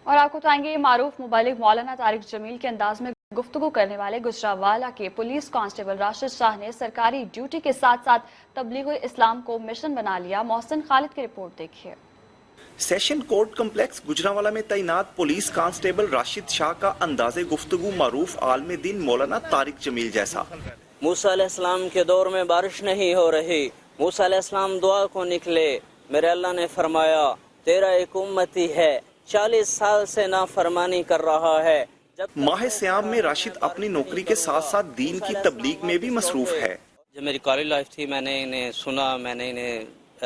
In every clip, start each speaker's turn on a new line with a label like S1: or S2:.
S1: اور آپ کو بتائیں گے معروف مبلغ مولانا طارق جمیل کے انداز میں گفتگو کرنے والے گجرانوالہ کے پولیس کانسٹیبل راشد شاہ نے سرکاری ڈیوٹی کے ساتھ ساتھ تبلیغ اسلام کو مشن بنا لیا۔ محسن خالد کی رپورٹ دیکھیے۔
S2: سیشن کورٹ کمپلیکس گجرانوالہ میں تعینات پولیس کانسٹیبل راشد شاہ کا انداز گفتگو معروف عالم دین مولانا طارق جمیل جیسا۔
S3: موسیٰ علیہ السلام کے دور میں بارش نہیں ہو رہی، موسیٰ علیہ السلام دعا کو نکلے، میرے اللہ نے فرمایا تیرا ایک امتی ہے 40 سال سے نافرمانی کر رہا ہے۔
S2: ماہ سیام میں راشد اپنی نوکری کے ساتھ ساتھ دین کی تبلیغ میں بھی مصروف ہے۔
S3: جب میری کالج لائف تھی میں نے انہیں سنا، میں نے انہیں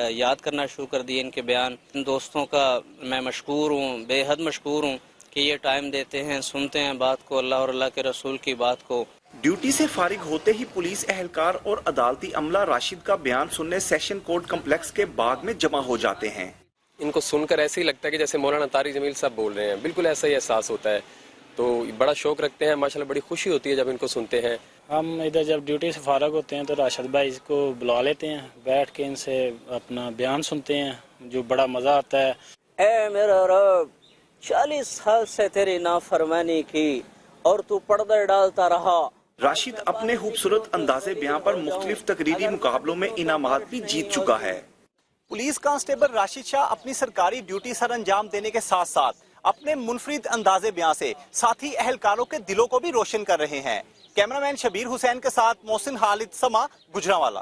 S3: یاد کرنا شروع کر دی، ان کے بیان۔ ان دوستوں کا میں مشکور ہوں، بے حد مشکور ہوں کہ یہ ٹائم دیتے ہیں، سنتے ہیں بات کو، اللہ اور اللہ کے رسول کی بات کو۔
S2: ڈیوٹی سے فارغ ہوتے ہی پولیس اہلکار اور عدالتی عملہ راشد کا بیان سننے سیشن کورٹ کمپلیکس کے باغ میں جمع ہو جاتے ہیں۔
S4: ان کو سن کر ایسے ہی لگتا ہے کہ جیسے مولانا طارق جمیل صاحب بول رہے ہیں، بالکل ایسا ہی احساس ہوتا ہے۔ تو بڑا شوق رکھتے ہیں، ماشاءاللہ بڑی خوشی ہوتی ہے جب ان کو سنتے ہیں۔
S5: ہم ادھر جب ڈیوٹی سے فارغ ہوتے ہیں تو راشد بھائی کو بلا لیتے ہیں، بیٹھ کے ان سے اپنا بیان سنتے ہیں، جو بڑا مزہ آتا ہے۔
S3: اے میرا رب، 40 سال سے تیری نافرمانی کی اور تو پردے ڈالتا رہا۔
S2: راشد اپنے خوبصورت انداز بیان پر مختلف تقریری مقابلوں میں انعامات بھی جیت چکا ہے۔ پولیس کانسٹیبل راشد شاہ اپنی سرکاری ڈیوٹی سر انجام دینے کے ساتھ ساتھ اپنے منفرد انداز بیان سے ساتھی اہلکاروں کے دلوں کو بھی روشن کر رہے ہیں۔ کیمرامین شبیر حسین کے ساتھ محسن خالد، سما، گجرانوالہ۔